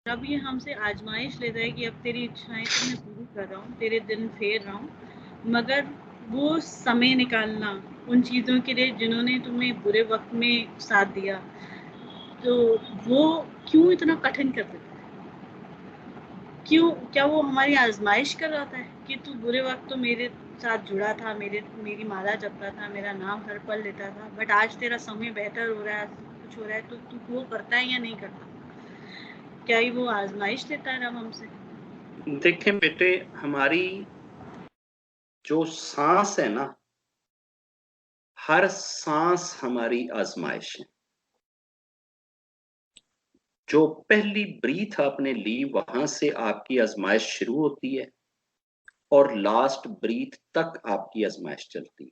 अब ये हमसे आजमाइश लेता है कि अब तेरी इच्छाएं तो मैं पूरी कर रहा हूँ, तेरे दिन फेर रहा हूँ, मगर वो समय निकालना उन चीज़ों के लिए जिन्होंने तुम्हें बुरे वक्त में साथ दिया, तो वो क्यों इतना कठिन कर देता है? क्यों? क्या वो हमारी आजमाइश कर रहा था कि तू बुरे वक्त तो मेरे साथ जुड़ा था, मेरी माला जपता था, मेरा नाम हर पल लेता था, बट आज तेरा समय बेहतर हो रहा है, कुछ हो रहा है, तो तू वो करता है या नहीं करता? क्या ही वो आजमाइश लेता है रब हमसे? देखें बेटे, हमारी जो सांस है ना, हर सांस हमारी आजमाइश है। जो पहली ब्रीथ आपने ली वहां से आपकी आजमाइश शुरू होती है और लास्ट ब्रीथ तक आपकी आजमाइश चलती है।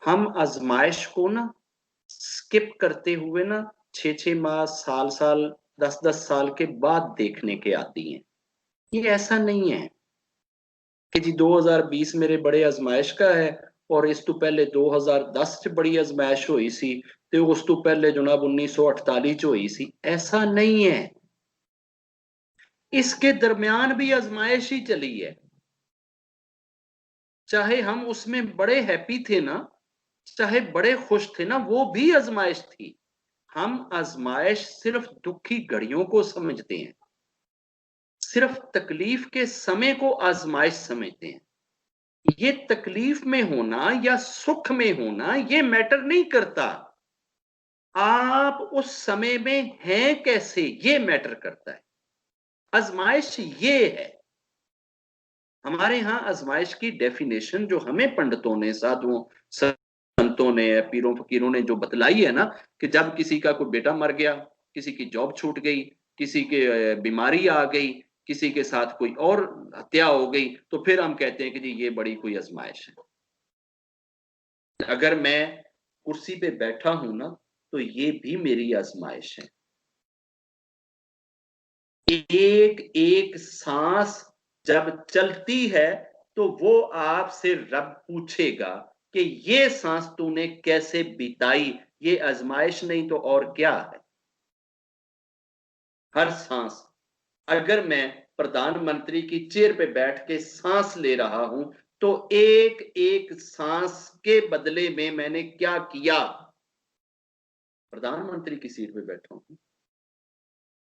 हम आजमाइश को ना स्किप करते हुए ना 6-6 माह, साल-साल, 10-10 साल के बाद देखने के आदी हैं। ये ऐसा नहीं है कि जी 2020 मेरे बड़े आजमाइश का है और इस तो पहले 2010 च बड़ी आजमाइश हुई सी ते उस तो पहले जनाब 1948 च हुई सी। ऐसा नहीं है। इसके दरमियान भी आजमाइश ही चली है। चाहे हम उसमें बड़े हैप्पी थे ना, चाहे बड़े खुश थे ना, वो भी आजमाइश थी। हम आजमाइश सिर्फ दुखी घड़ियों को समझते हैं, सिर्फ तकलीफ के समय को आजमाइश समझते हैं। ये तकलीफ में होना या सुख में होना ये मैटर नहीं करता। आप उस समय में हैं कैसे, ये मैटर करता है। आजमाइश ये है। हमारे यहां आजमाइश की डेफिनेशन जो हमें पंडितों ने, साधुओं, संतों ने, पीरों फकीरों ने जो बतलाई है ना, कि जब किसी का कोई बेटा मर गया, किसी की जॉब छूट गई, किसी के बीमारी आ गई, किसी के साथ कोई और हत्या हो गई, तो फिर हम कहते हैं कि जी ये बड़ी कोई आजमाइश है। अगर मैं कुर्सी पे बैठा हूं ना, तो ये भी मेरी आजमाइश है। एक एक सांस जब चलती है तो वो आपसे रब पूछेगा कि ये सांस तूने कैसे बिताई। ये आजमाइश नहीं तो और क्या है। हर सांस, अगर मैं प्रधानमंत्री की चेयर पे बैठ के सांस ले रहा हूं, तो एक एक सांस के बदले में मैंने क्या किया। प्रधानमंत्री की सीट पे बैठा हूं,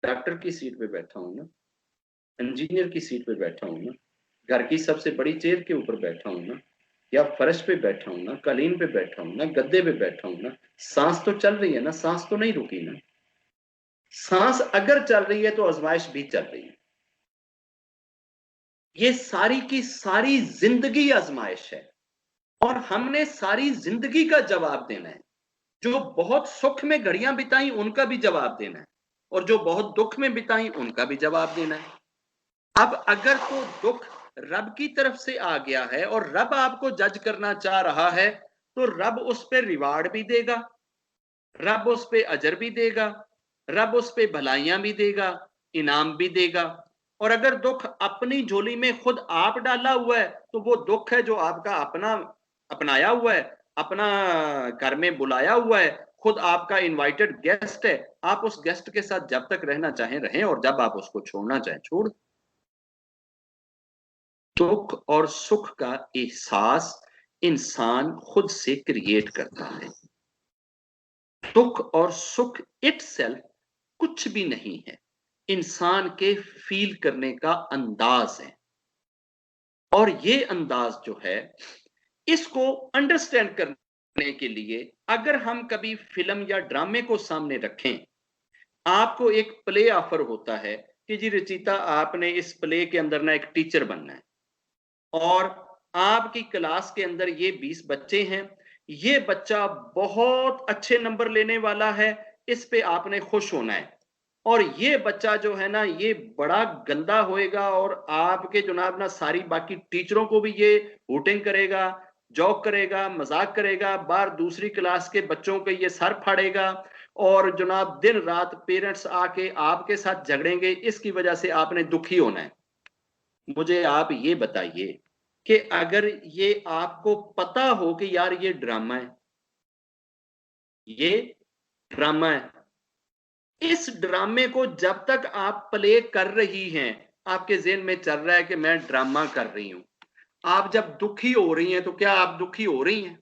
डॉक्टर की सीट पे बैठा हूं ना, इंजीनियर की सीट पे बैठा हूं ना, घर की सबसे बड़ी चेयर के ऊपर बैठा हूं ना, या फर्श पे बैठा हूं ना, कालीन पे बैठा हूं ना, गद्दे पे बैठा हूं ना, सांस तो चल रही है ना, सांस तो नहीं रुकी ना। सांस अगर चल रही है तो आजमाइश भी चल रही है। ये सारी की सारी जिंदगी आजमाइश है और हमने सारी जिंदगी का जवाब देना है। जो बहुत सुख में घड़ियां बिताई उनका भी जवाब देना है और जो बहुत दुख में बिताई उनका भी जवाब देना है। अब अगर तो दुख रब की तरफ से आ गया है और रब आपको जज करना चाह रहा है, तो रब उस पर रिवार्ड भी देगा, रब उस पे अजर भी देगा, रब उस पे भलाइयां भी देगा, इनाम भी देगा। और अगर दुख अपनी झोली में खुद आप डाला हुआ है, तो वो दुख है जो आपका अपना अपनाया हुआ है, अपना घर में बुलाया हुआ है, खुद आपका इनवाइटेड गेस्ट है। आप उस गेस्ट के साथ जब तक रहना चाहें रहें और जब आप उसको छोड़ना चाहें छोड़। दुख और सुख का एहसास इंसान खुद से क्रिएट करता है। दुख और सुख इटसेल्फ कुछ भी नहीं है, इंसान के फील करने का अंदाज है। और ये अंदाज जो है, इसको अंडरस्टैंड करने के लिए अगर हम कभी फिल्म या ड्रामे को सामने रखें, आपको एक प्ले ऑफर होता है कि जी रचिता, आपने इस प्ले के अंदर ना एक टीचर बनना है और आपकी क्लास के अंदर ये 20 बच्चे हैं, ये बच्चा बहुत अच्छे नंबर लेने वाला है, इस पे आपने खुश होना है। और ये बच्चा जो है ना, ये बड़ा गंदा होएगा और आपके जनाब ना सारी बाकी टीचरों को भी ये हूटिंग करेगा, जॉक करेगा, मजाक करेगा, बाहर दूसरी क्लास के बच्चों के ये सर फाड़ेगा और जनाब दिन रात पेरेंट्स आके आपके साथ झगड़ेंगे, इसकी वजह से आपने दुखी होना है। मुझे आप ये बताइए कि अगर ये आपको पता हो कि यार ये ड्रामा है, ये ड्रामा है, इस ड्रामे को जब तक आप प्ले कर रही हैं, आपके ज़हन में चल रहा है कि मैं ड्रामा कर रही हूं। आप जब दुखी हो रही हैं तो क्या आप दुखी हो रही हैं?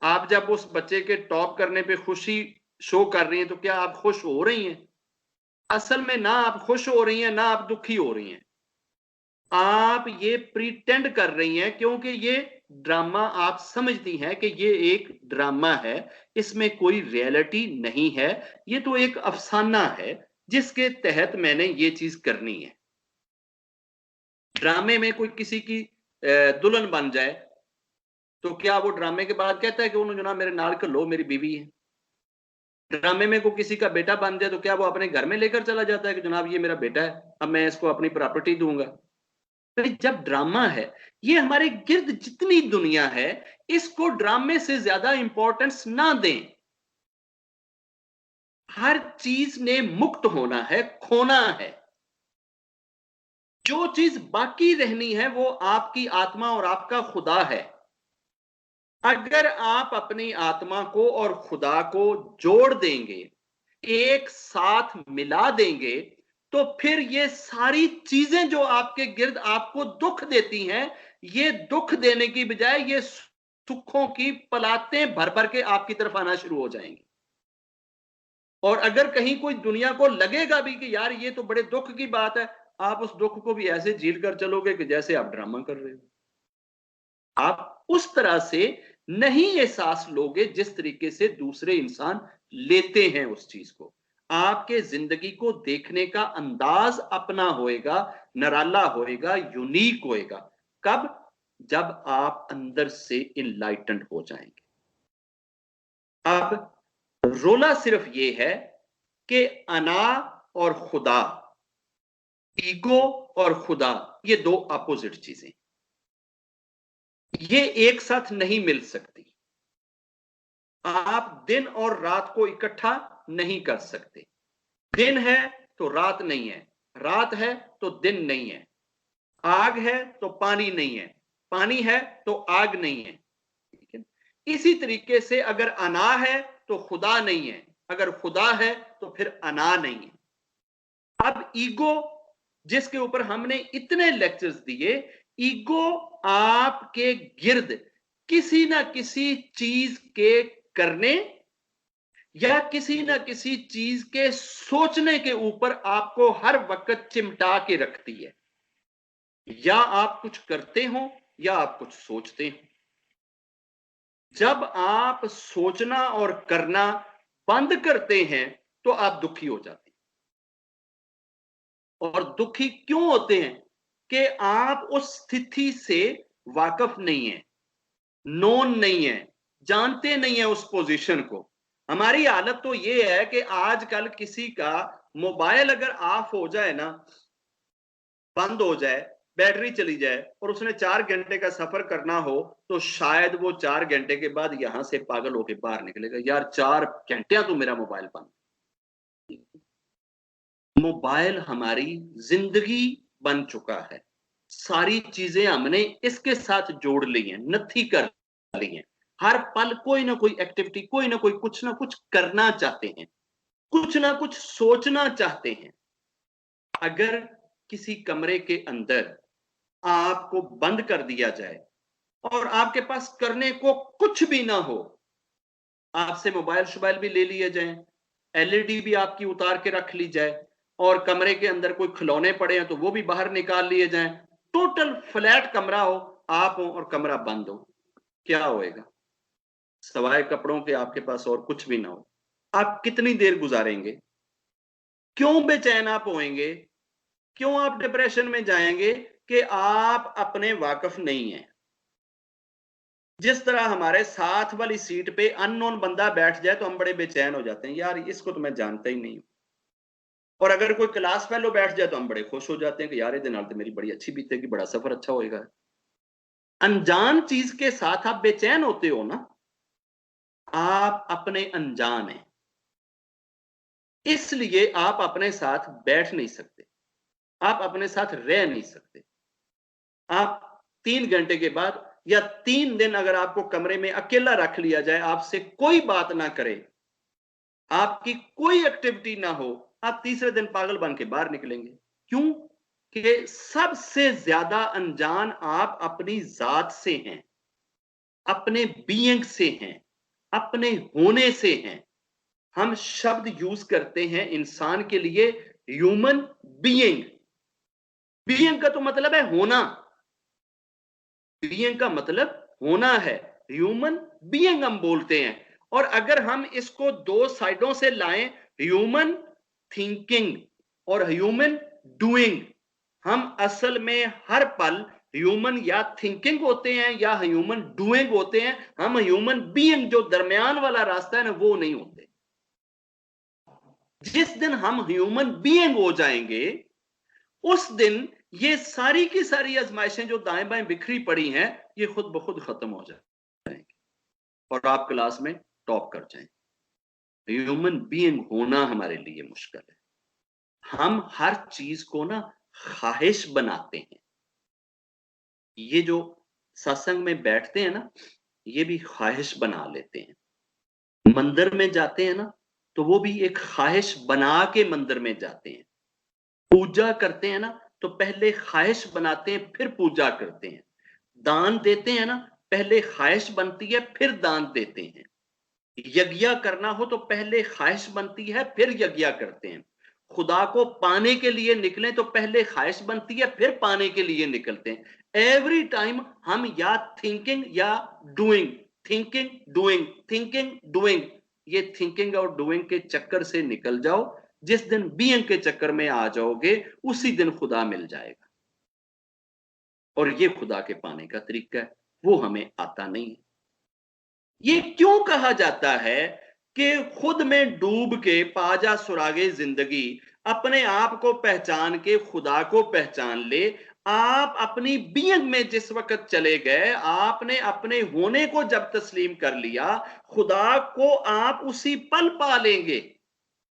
आप जब उस बच्चे के टॉप करने पे खुशी शो कर रही हैं तो क्या आप खुश हो रही हैं? असल में ना आप खुश हो रही हैं, ना आप दुखी हो रही हैं। आप ये प्रिटेंड कर रही हैं क्योंकि ये ड्रामा आप समझती हैं कि ये एक ड्रामा है, इसमें कोई रियलिटी नहीं है, ये तो एक अफसाना है जिसके तहत मैंने ये चीज करनी है। ड्रामे में कोई किसी की दुल्हन बन जाए तो क्या वो ड्रामे के बाद कहता है कि उन्होंने जनाब मेरे नाल लो मेरी बीवी है? ड्रामे में कोई किसी का बेटा बन जाए तो क्या वो अपने घर में लेकर चला जाता है कि जनाब ये मेरा बेटा है, अब मैं इसको अपनी प्रॉपर्टी दूंगा? जब ड्रामा है, ये हमारे गिर्द जितनी दुनिया है, इसको ड्रामे से ज्यादा इंपॉर्टेंस ना दें। हर चीज ने मुक्त होना है, खोना है। जो चीज बाकी रहनी है वो आपकी आत्मा और आपका खुदा है। अगर आप अपनी आत्मा को और खुदा को जोड़ देंगे, एक साथ मिला देंगे, तो फिर ये सारी चीजें जो आपके गिर्द आपको दुख देती हैं, ये दुख देने की बजाय ये सुखों की पलातें भर भर के आपकी तरफ आना शुरू हो जाएंगी। और अगर कहीं कोई दुनिया को लगेगा भी कि यार ये तो बड़े दुख की बात है, आप उस दुख को भी ऐसे झील कर चलोगे कि जैसे आप ड्रामा कर रहे हो। आप उस तरह से नहीं एहसास लोगे जिस तरीके से दूसरे इंसान लेते हैं उस चीज को। आपके जिंदगी को देखने का अंदाज अपना होएगा, निराला होएगा, यूनिक होएगा। कब? जब आप अंदर से इनलाइटेंड हो जाएंगे। अब रोला सिर्फ ये है कि अना और खुदा, ईगो और खुदा, ये दो अपोजिट चीजें, ये एक साथ नहीं मिल सकती। आप दिन और रात को इकट्ठा नहीं कर सकते। दिन है तो रात नहीं है, रात है तो दिन नहीं है, आग है तो पानी नहीं है, पानी है तो आग नहीं है। ठीक है? इसी तरीके से अगर अना है तो खुदा नहीं है, अगर खुदा है तो फिर अना नहीं है। अब ईगो, जिसके ऊपर हमने इतने लेक्चर्स दिए, ईगो आपके गिर्द किसी ना किसी चीज के करने या किसी ना किसी चीज के सोचने के ऊपर आपको हर वक्त चिमटा के रखती है। या आप कुछ करते हो या आप कुछ सोचते हो। जब आप सोचना और करना बंद करते हैं तो आप दुखी हो जाते हैं। और दुखी क्यों होते हैं? कि आप उस स्थिति से वाकिफ नहीं है, नोन नहीं है, जानते नहीं है उस पोजीशन को। हमारी हालत तो ये है कि आजकल किसी का मोबाइल अगर ऑफ हो जाए ना, बंद हो जाए, बैटरी चली जाए और उसने 4 घंटे का सफर करना हो, तो शायद वो 4 घंटे के बाद यहां से पागल होकर बाहर निकलेगा, यार 4 घंटे तो मेरा मोबाइल बंद। मोबाइल हमारी जिंदगी बन चुका है। सारी चीजें हमने इसके साथ जोड़ ली हैं, नथी कर ली हैं। हर पल कोई ना कोई एक्टिविटी, कोई ना कोई कुछ ना कुछ करना चाहते हैं, कुछ ना कुछ सोचना चाहते हैं। अगर किसी कमरे के अंदर आपको बंद कर दिया जाए और आपके पास करने को कुछ भी ना हो, आपसे मोबाइल शोबाइल भी ले लिए जाए, एलईडी भी आपकी उतार के रख ली जाए और कमरे के अंदर कोई खिलौने पड़े हैं तो वो भी बाहर निकाल लिए जाएं, टोटल फ्लैट कमरा हो, आप हो और कमरा बंद हो, क्या होएगा? सवाए कपड़ों के आपके पास और कुछ भी ना हो, आप कितनी देर गुजारेंगे? क्यों बेचैन आप होएंगे? क्यों आप डिप्रेशन में जाएंगे? कि आप अपने वाकिफ नहीं हैं। जिस तरह हमारे साथ वाली सीट पे अननोन बंदा बैठ जाए तो हम बड़े बेचैन हो जाते हैं, यार इसको तो मैं जानता ही नहीं हूं। और अगर कोई क्लास फेलो बैठ जाए तो हम बड़े खुश हो जाते हैं कि यार ये तो मेरी बड़ी अच्छी बीतेगी, बड़ा सफर अच्छा होएगा। अनजान चीज के साथ आप बेचैन होते हो ना, आप अपने अनजान हैं, इसलिए आप अपने साथ बैठ नहीं सकते, आप अपने साथ रह नहीं सकते। आप 3 घंटे के बाद या 3 दिन अगर आपको कमरे में अकेला रख लिया जाए, आपसे कोई बात ना करे, आपकी कोई एक्टिविटी ना हो, आप तीसरे दिन पागल बन के बाहर निकलेंगे। क्यों? कि सबसे ज्यादा अनजान आप अपनी जात से हैं, अपने बीइंग से हैं, अपने होने से हैं। हम शब्द यूज करते हैं इंसान के लिए ह्यूमन बीइंग। बीइंग का तो मतलब है होना, बीइंग का मतलब होना है, ह्यूमन बीइंग हम बोलते हैं। और अगर हम इसको दो साइडों से लाएं, ह्यूमन थिंकिंग और ह्यूमन डूइंग, हम असल में हर पल ह्यूमन या थिंकिंग होते हैं या ह्यूमन डूइंग होते हैं। हम ह्यूमन बीइंग जो दरमियान वाला रास्ता है ना, वो नहीं होते। जिस दिन हम ह्यूमन बीइंग हो जाएंगे, उस दिन ये सारी की सारी आजमाइशें जो दाएं बाएं बिखरी पड़ी हैं, ये खुद ब खुद खत्म हो जाएंगी और आप क्लास में टॉप कर जाएंगे। ह्यूमन बीइंग होना हमारे लिए मुश्किल है। हम हर चीज को ना ख्वाहिश बनाते हैं। ये जो सत्संग में बैठते हैं ना, ये भी ख्वाहिश बना लेते हैं। मंदिर में जाते हैं ना, तो वो भी एक ख्वाहिश बना के मंदिर में जाते हैं। पूजा करते हैं ना, तो पहले ख्वाहिश बनाते हैं, फिर पूजा करते हैं। दान देते हैं ना, पहले ख्वाहिश बनती है, फिर दान देते हैं। यज्ञ करना हो तो पहले ख्वाहिश बनती है, फिर यज्ञ करते हैं। खुदा को पाने के लिए निकलें तो पहले ख्वाहिश बनती है, फिर पाने के लिए निकलते हैं। एवरी टाइम हम या थिंकिंग या doing, thinking doing, thinking doing, ये थिंकिंग और डूइंग के चक्कर से निकल जाओ। जिस दिन बीइंग के चक्कर में आ जाओगे, उसी दिन खुदा मिल जाएगा। और ये खुदा के पाने का तरीका है, वो हमें आता नहीं है। ये क्यों कहा जाता है कि खुद में डूब के पा जा सुरागे जिंदगी, अपने आप को पहचान के खुदा को पहचान ले। आप अपनी बीइंग में जिस वक्त चले गए, आपने अपने होने को जब तस्लीम कर लिया, खुदा को आप उसी पल पा लेंगे।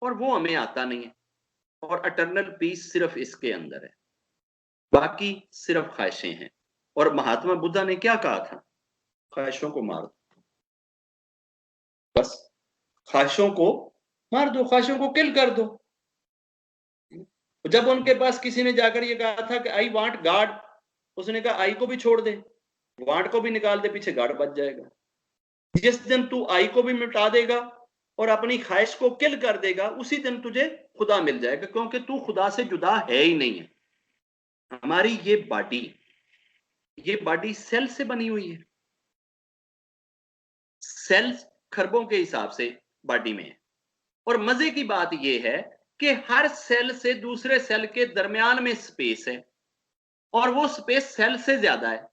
और वो हमें आता नहीं है। और अटर्नल पीस सिर्फ इसके अंदर है, बाकी सिर्फ ख्वाहिशें हैं। और महात्मा बुद्धा ने क्या कहा था? ख्वाहिशों को मार दो, बस ख्वाहिशों को मार दो, ख्वाहिशों को किल कर दो। जब उनके पास किसी ने जाकर ये कहा था कि आई वांट गॉड, उसने कहा आई को भी छोड़ दे, वांट को भी निकाल दे, पीछे गॉड बच जाएगा। जिस दिन तू आई को भी मिटा देगा और अपनी ख्वाहिश को किल कर देगा, उसी दिन तुझे खुदा मिल जाएगा, क्योंकि तू खुदा से जुदा है ही नहीं है। हमारी ये बॉडी सेल से बनी हुई है। सेल्स खरबों के हिसाब से बॉडी में है। और मजे की बात यह है कि हर सेल से दूसरे सेल के दरमियान में स्पेस है, और वो स्पेस सेल से ज्यादा है।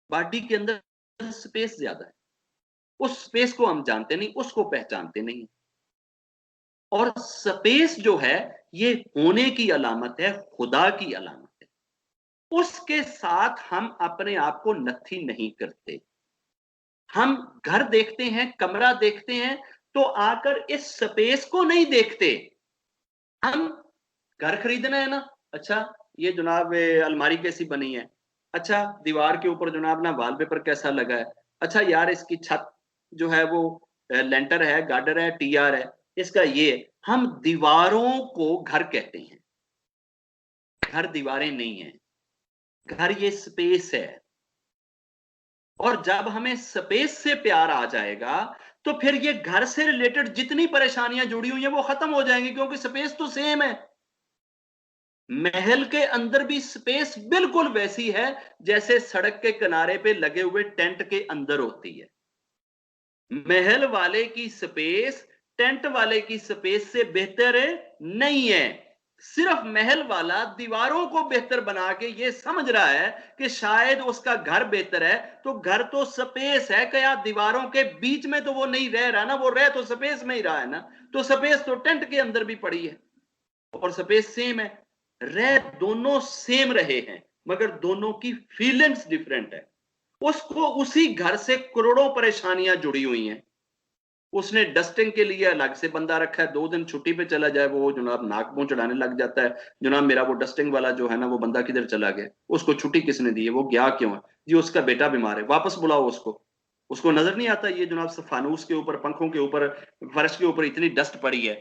बॉडी के अंदर स्पेस ज्यादा है। उस स्पेस को हम जानते नहीं, उसको पहचानते नहीं। और स्पेस जो है, ये होने की अलामत है, खुदा की अलामत है। उसके साथ हम अपने आप को नथी नहीं करते। हम घर देखते हैं, कमरा देखते हैं, तो आकर इस स्पेस को नहीं देखते। हम घर खरीदना है ना, अच्छा ये जनाब अलमारी कैसी बनी है, अच्छा दीवार के ऊपर जनाब ना वॉलपेपर कैसा लगा है, अच्छा यार इसकी छत जो है वो लेंटर है, गार्डर है, टीआर है, इसका ये। हम दीवारों को घर कहते हैं। घर दीवारें नहीं है, घर ये स्पेस है। और जब हमें स्पेस से प्यार आ जाएगा, तो फिर ये घर से रिलेटेड जितनी परेशानियां जुड़ी हुई हैं वो खत्म हो जाएंगी, क्योंकि स्पेस तो सेम है। महल के अंदर भी स्पेस बिल्कुल वैसी है जैसे सड़क के किनारे पे लगे हुए टेंट के अंदर होती है। महल वाले की स्पेस टेंट वाले की स्पेस से बेहतर नहीं है। सिर्फ महल वाला दीवारों को बेहतर बना के ये समझ रहा है कि शायद उसका घर बेहतर है। तो घर तो स्पेस है, क्या दीवारों के बीच में तो वो नहीं रह रहा ना, वो रह तो स्पेस में ही रहा है ना। तो स्पेस तो टेंट के अंदर भी पड़ी है और स्पेस सेम है। रह दोनों सेम रहे हैं, मगर दोनों की फीलिंग्स डिफरेंट है। उसको उसी घर से करोड़ों परेशानियां जुड़ी हुई हैं। उसने डस्टिंग के लिए अलग से बंदा रखा है, 2 दिन छुट्टी पे चला जाए वो जनाब नाक मुंह चढ़ाने लग जाता है, जनाब मेरा वो डस्टिंग वाला जो है ना वो बंदा किधर चला गया, उसको छुट्टी किसने दी है, वो गया क्यों है जी, उसका बेटा बीमार है, वापस बुलाओ उसको। उसको नजर नहीं आता ये जनाब फानूस के ऊपर, पंखों के ऊपर, फर्श के ऊपर इतनी डस्ट पड़ी है।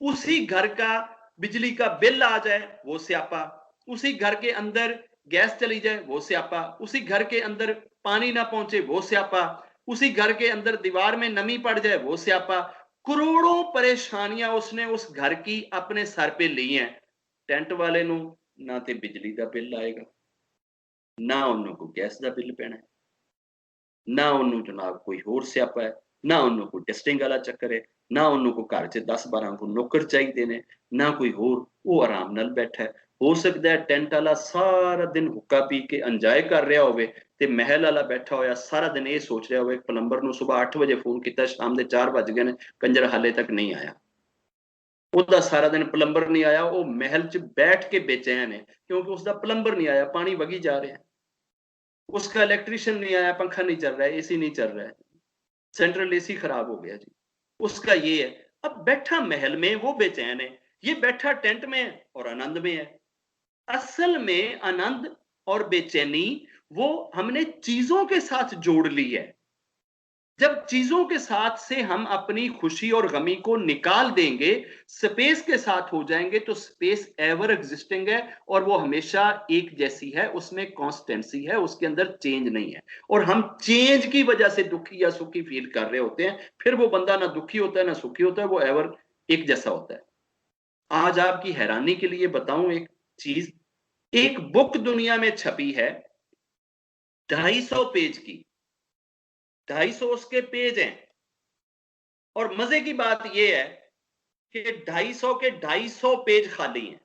उसी घर का बिजली का बिल आ जाए वो स्यापा, उसी घर के अंदर गैस चली जाए वो स्यापा, उसी घर के अंदर पानी ना पहुंचे वो स्यापा, उसी घर के अंदर दीवार में नमी पड़ जाए वो स्यापा। करोड़ों परेशानियां उसने उस घर की अपने सर पे ली हैं। टेंट वाले नू ना ते बिजली का बिल आएगा, ना उन्होंने को गैस का बिल पैना, ना उन्होंने जनाब कोई होर स्यापा है, ना उन्होंने कोई डस्टिंग वाला चक्कर है, ना उन्होंने को घर च 10-12 को नौकर चाहिए ने, ना कोई होर, वो आराम नाल बैठा है। हो सकता है टेंट वाला सारा दिन हुक्का पी के एंजॉय कर रहा होवे ते महल वाला बैठा होया सारा दिन ये सोच रहा होवे प्लंबर नू सुबह 8 बजे फोन किया, शाम के 4 बज गए ने, कंजर हाले तक नहीं आया। ਉਹਦਾ सारा दिन प्लंबर नहीं आया, वो महल च बैठ के बेचैन है क्योंकि उसका प्लंबर नहीं आया, पानी वगी जा रहा है, उसका इलेक्ट्रिशियन नहीं आया, पंखा नहीं चल रहा है, एसी नहीं चल रहा है, सेंट्रल एसी खराब हो गया जी, उसका ये है। अब बैठा महल में वो बेचैन है, ये बैठा टेंट में और आनंद में है। असल में आनंद और बेचैनी वो हमने चीजों के साथ जोड़ ली है। जब चीजों के साथ से हम अपनी खुशी और गमी को निकाल देंगे, स्पेस के साथ हो जाएंगे, तो स्पेस एवर एग्जिस्टिंग है और वो हमेशा एक जैसी है, उसमें कॉन्स्टेंसी है, उसके अंदर चेंज नहीं है। और हम चेंज की वजह से दुखी या सुखी फील कर रहे होते हैं, फिर वो बंदा ना दुखी होता है ना सुखी होता है, वो एवर एक जैसा होता है। आज आपकी हैरानी के लिए बताऊं एक चीज, एक बुक दुनिया में छपी है 250 पेज की, 250 उसके पेज हैं। और मजे की बात यह है कि 250 के 250 पेज खाली हैं,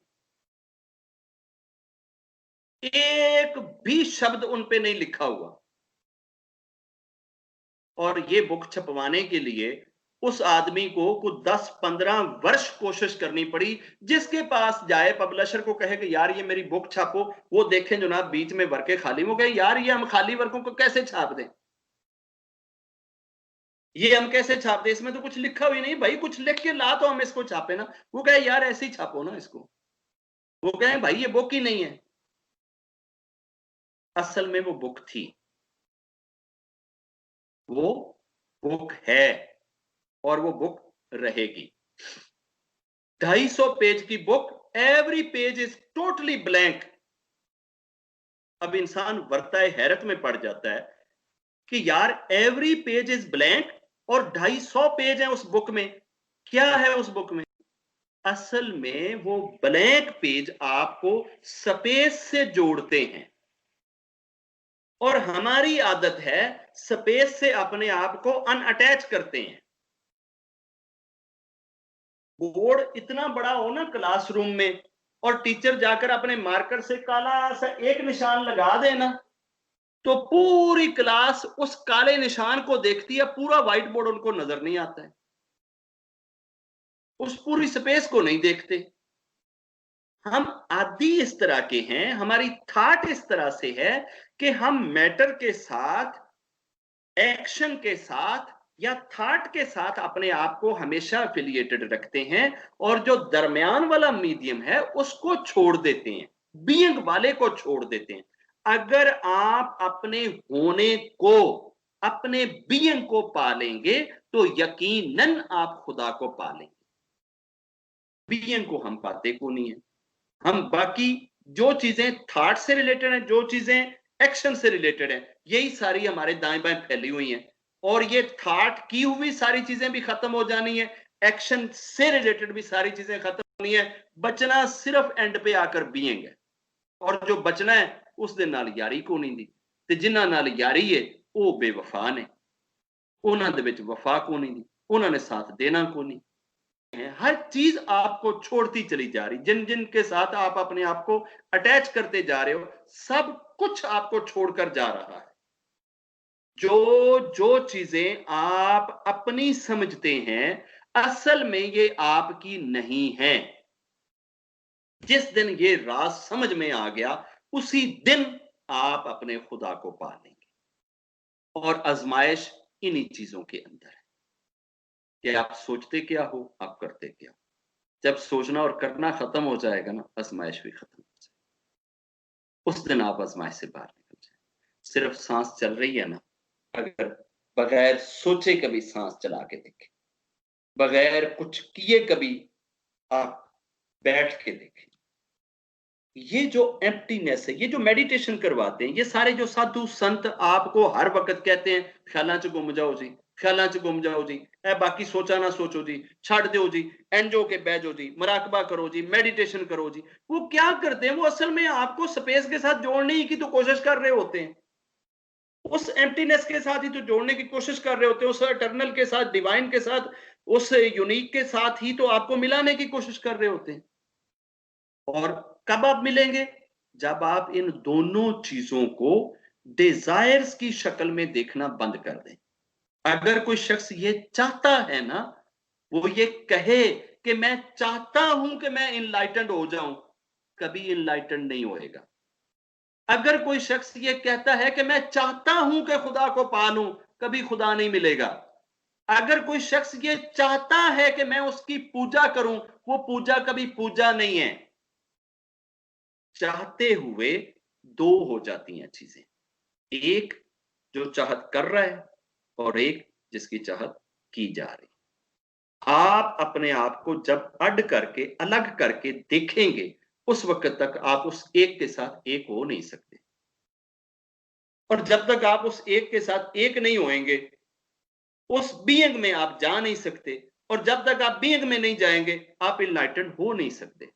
एक भी शब्द उन पे नहीं लिखा हुआ। और ये बुक छपवाने के लिए उस आदमी को कुछ 10-15 वर्ष कोशिश करनी पड़ी। जिसके पास जाए पब्लिशर को कहे कि यार ये मेरी बुक छापो, वो देखें जनाब बीच में वर्के खाली, वो कहे यार ये हम खाली वर्कों को कैसे छाप दें, ये हम कैसे छाप दें, इसमें तो कुछ लिखा हुआ नहीं भाई, कुछ लिख के ला तो हम इसको छापे ना। वो कहे यार ऐसे ही छापो ना इसको, वो कहे भाई ये बुक ही नहीं है। असल में वो बुक थी, वो बुक है और वो बुक रहेगी। 250 पेज की book, every page is totally blank. अब इंसान वर्ताए हैरत में पड़ जाता है कि यार एवरी पेज इज ब्लैंक और 250 पेज है उस बुक में, क्या है उस बुक में? असल में वो ब्लैंक पेज आपको स्पेस से जोड़ते हैं और हमारी आदत है स्पेस से अपने आप को अनअटैच करते हैं। बोर्ड इतना बड़ा हो ना क्लासरूम में और टीचर जाकर अपने मार्कर से काला सा एक निशान लगा देना, तो पूरी क्लास उस काले निशान को देखती है, पूरा व्हाइट बोर्ड उनको नजर नहीं आता है, उस पूरी स्पेस को नहीं देखते। हम आदि इस तरह के हैं, हमारी थॉट इस तरह से है कि हम मैटर के साथ, एक्शन के साथ या थॉट के साथ अपने आप को हमेशा एफिलिएटेड रखते हैं और जो दरमियान वाला मीडियम है उसको छोड़ देते हैं, बीइंग वाले को छोड़ देते हैं। अगर आप अपने होने को, अपने बीइंग को पालेंगे तो यकीनन आप खुदा को पालेंगे। बीइंग को हम पाते को नहीं है, हम बाकी जो चीजें थॉट से रिलेटेड हैं, जो चीजें एक्शन से रिलेटेड हैं, यही सारी हमारे दाएं बाएं फैली हुई हैं। और ये थॉट की हुई सारी चीजें भी खत्म हो जानी है, एक्शन से रिलेटेड भी सारी चीजें खत्म होनी है। बचना सिर्फ एंड पे आकर बीइंग है, और जो बचना है उस दे नाल यारी को नहीं दी, ते जिन्हां नाल यारी है वो बेवफा ने, उन्हां दे विच वफा को नहीं दी, उन्होंने साथ देना को नहीं है। हर चीज आपको छोड़ती चली जा रही, जिन जिन के साथ आप अपने आप को अटैच करते जा रहे हो, सब कुछ आपको छोड़कर जा रहा है। जो जो चीजें आप अपनी समझते हैं असल में ये आपकी नहीं है। जिस दिन ये राज समझ में आ गया उसी दिन आप अपने खुदा को पा लेंगे। और आजमाइश इन्हीं चीजों के अंदर है कि आप सोचते क्या हो, आप करते क्या हो। जब सोचना और करना खत्म हो जाएगा ना, आजमाइश भी खत्म हो जाएगी। उस दिन आप आजमाइश से बाहर निकल जाए। सिर्फ सांस चल रही है ना, अगर बगैर सोचे कभी सांस चला के देखें, बगैर कुछ किए कभी आप बैठ के देखें। ये जो एम्प्टीनेस है, ये जो मेडिटेशन करवाते हैं, ये सारे जो साधु संत आपको हर वक्त कहते हैं ख्यालां च गुम जाओ जी, ख्यालां च गुम जाओ जी, ए बाकी सोचा ना सोचो जी, छड़ दो जी, एंजो के बह जाओ जी, मराकबा करो जी, मेडिटेशन करो जी। वो क्या करते हैं? वो असल में आपको स्पेस के साथ जोड़ने ही की तो कोशिश कर रहे होते हैं, उस एम्प्टीनेस के साथ ही तो जोड़ने की कोशिश कर रहे होते हैं, उस एटर्नल के साथ, डिवाइन के साथ, उस यूनिक के साथ ही तो आपको मिलाने की कोशिश कर रहे होते हैं। और कब आप मिलेंगे? जब आप इन दोनों चीजों को डिजायर्स की शक्ल में देखना बंद कर दें। अगर कोई शख्स ये चाहता है ना, वो ये कहे कि मैं चाहता हूं कि मैं इनलाइटेंड हो जाऊं, कभी इनलाइटेंड नहीं होएगा। अगर कोई शख्स ये कहता है कि मैं चाहता हूं कि खुदा को पालूं, कभी खुदा नहीं मिलेगा। अगर कोई शख्स ये चाहता है कि मैं उसकी पूजा करूं, वो पूजा कभी पूजा नहीं है। चाहते हुए दो हो जाती हैं चीजें, एक जो चाहत कर रहा है और एक जिसकी चाहत की जा रही। आप अपने आप को जब अड करके, अलग करके देखेंगे, उस वक्त तक आप उस एक के साथ एक हो नहीं सकते। और जब तक आप उस एक के साथ एक नहीं होएंगे, उस बीइंग में आप जा नहीं सकते। और जब तक आप बीइंग में नहीं जाएंगे, आप इनलाइटेंड हो नहीं सकते,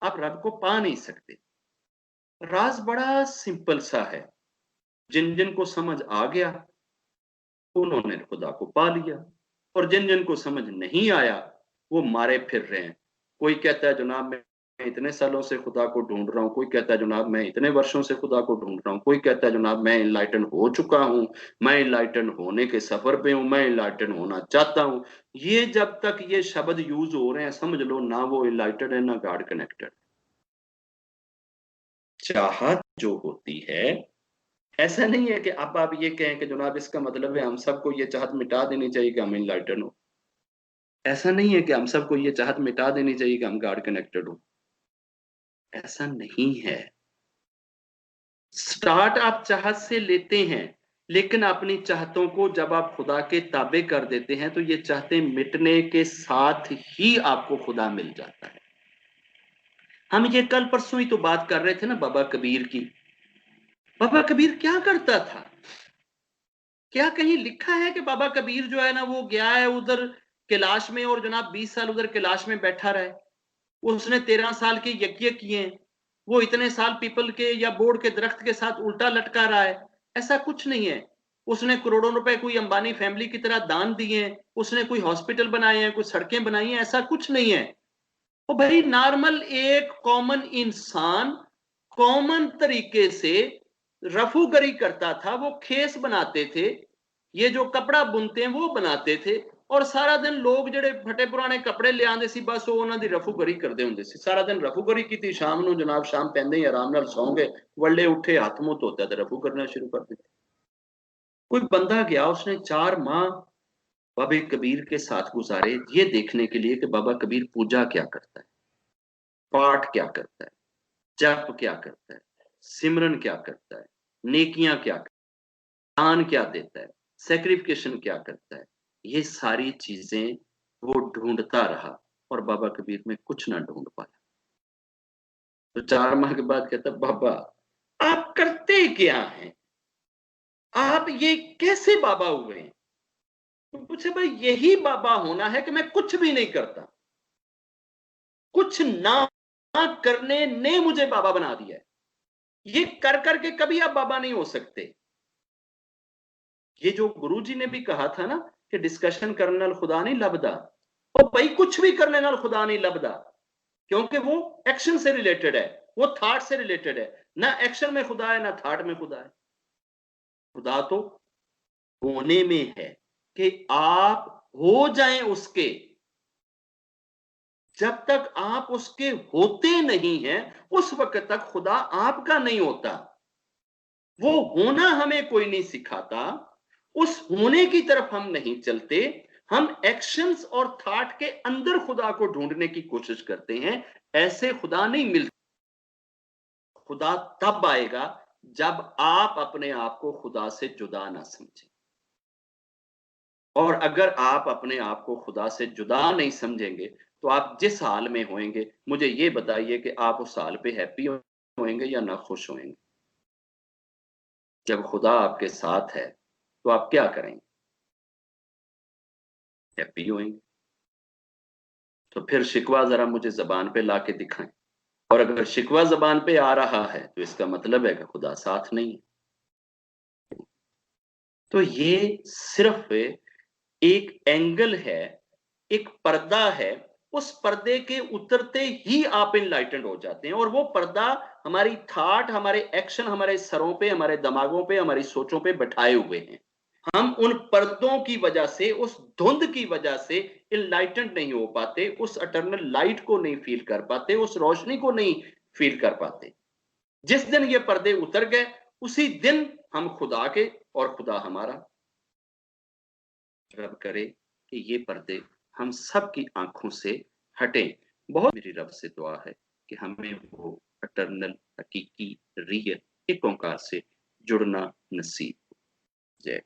आप रब को पा नहीं सकते। राज बड़ा सिंपल सा है, जिन जिन को समझ आ गया उन्होंने खुदा को पा लिया, और जिन जिन को समझ नहीं आया वो मारे फिर रहे हैं। कोई कहता है जनाब मैं इतने सालों से खुदा को ढूंढ रहा हूं, कोई कहता है जनाब मैं इतने वर्षों से खुदा को ढूंढ रहा हूं, कोई कहता है जनाब मैं इनलाइटन हो चुका हूं, मैं इनलाइटन होने के सफर पे हूं, मैं इनलाइटन होना चाहता हूं। ये जब तक ये शब्द यूज हो रहे हैं, समझ लो ना वो इनलाइटेड है ना गॉड कनेक्टेड। चाहत जो होती है, ऐसा नहीं है कि अब आप ये कहें कि जनाब इसका मतलब है हम सबको ये चाहत मिटा देनी चाहिए कि हम इनलाइटन हो। ऐसा नहीं है कि हम सबको ये चाहत मिटा देनी चाहिए कि हम गॉड कनेक्टेड हो। ऐसा नहीं है। स्टार्ट आप चाहत से लेते हैं, लेकिन अपनी चाहतों को जब आप खुदा के ताबे कर देते हैं तो ये चाहते मिटने के साथ ही आपको खुदा मिल जाता है। हम ये कल परसों ही तो बात कर रहे थे ना बाबा कबीर की। बाबा कबीर क्या करता था? क्या कहीं लिखा है कि बाबा कबीर जो है ना वो गया है उधर कैलाश में और जनाब 20 साल उधर कैलाश में बैठा रहे, उसने 13 साल के यज्ञ किए, वो इतने साल पीपल के या बोर्ड के दरख्त के साथ उल्टा लटका रहा है? ऐसा कुछ नहीं है। उसने करोड़ों रुपए कोई अंबानी फैमिली की तरह दान दिए हैं, उसने कोई हॉस्पिटल बनाए हैं, कोई सड़कें बनाई हैं, ऐसा कुछ नहीं है। वो भाई नॉर्मल एक कॉमन इंसान कॉमन तरीके से रफूगरी करता था। वो खेस बनाते थे, ये जो कपड़ा बुनते हैं वो बनाते थे, और सारा दिन लोग ਜਿਹੜੇ फटे पुराने कपड़े ले आंदे सी बस ਉਹ ਉਹਨਾਂ ਦੀ ਰਫੂਗਰੀ ਕਰਦੇ ਹੁੰਦੇ ਸੀ। ਸਾਰਾ ਦਿਨ ਰਫੂਗਰੀ ਕੀਤੀ, ਸ਼ਾਮ ਨੂੰ ਜਨਾਬ ਸ਼ਾਮ ਪੈਂਦੇ ਹੀ ਆਰਾਮ ਨਾਲ ਸੌਂ ਗਏ, ਵੱਲੇ ਉੱਠੇ ਹੱਥ ਮੂੰਹ ਧੋਤਾ ਤੇ रफू करना शुरू कर दिया। कोई बंदा गया, उसने 4 माह बाबा कबीर के साथ गुजारे ये देखने के लिए कि बाबा कबीर पूजा क्या करता है, पाठ क्या करता है, जप क्या करता है, सिमरन क्या करता है, नेकियां क्या करता है, दान क्या देता है, सेक्रिफिकेशन क्या करता है। ये सारी चीजें वो ढूंढता रहा और बाबा कबीर में कुछ ना ढूंढ पाया। तो 4 माह के बाद कहता बाबा आप करते क्या हैं, आप ये कैसे बाबा हुए हैं? तो पूछे भाई यही बाबा होना है कि मैं कुछ भी नहीं करता, कुछ ना करने ने मुझे बाबा बना दिया है। ये कर करके कभी आप बाबा नहीं हो सकते। ये जो गुरुजी ने भी कहा था ना कि डिस्कशन करने नाल खुदा नहीं लभदा, तो भाई कुछ भी करने नाल खुदा नहीं लभदा, क्योंकि वो एक्शन से रिलेटेड है, वो थॉट से रिलेटेड है। ना एक्शन में खुदा है ना थॉट में खुदा है। खुदा तो होने में है कि आप हो जाएं उसके। जब तक आप उसके होते नहीं हैं उस वक्त तक खुदा आपका नहीं होता। वो होना हमें कोई नहीं सिखाता, उस होने की तरफ हम नहीं चलते, हम एक्शंस और थॉट के अंदर खुदा को ढूंढने की कोशिश करते हैं। ऐसे खुदा नहीं मिलता। खुदा तब आएगा जब आप अपने आप को खुदा से जुदा ना समझें। और अगर आप अपने आप को खुदा से जुदा नहीं समझेंगे तो आप जिस हाल में होंगे, मुझे ये बताइए कि आप उस हाल पे हैप्पी होंगे या ना खुश होंगे? जब खुदा आपके साथ है तो आप क्या करेंगे? हैप्पी होंगे। तो फिर शिकवा जरा मुझे जबान पे ला के दिखाएं। और अगर शिकवा जबान पे आ रहा है तो इसका मतलब है कि खुदा साथ नहीं है। तो ये सिर्फ एक एंगल है, एक पर्दा है। उस पर्दे के उतरते ही आप इनलाइटेंड हो जाते हैं, और वो पर्दा हमारी थॉट, हमारे एक्शन, हमारे सरों पे, हमारे दिमागों पे, हमारी सोचों पे बैठाए हुए हैं। हम उन पर्दों की वजह से, उस धुंध की वजह से इनलाइटेंड नहीं हो पाते, उस अटर्नल लाइट को नहीं फील कर पाते, उस रोशनी को नहीं फील कर पाते। जिस दिन ये पर्दे उतर गए उसी दिन हम खुदा के और खुदा हमारा। रब करे कि ये पर्दे हम सब की आंखों से हटें। बहुत मेरी रब से दुआ है कि हमें वो अटर्नल, हकीकी, रियल एक ओंकार से जुड़ना नसीब हो। जय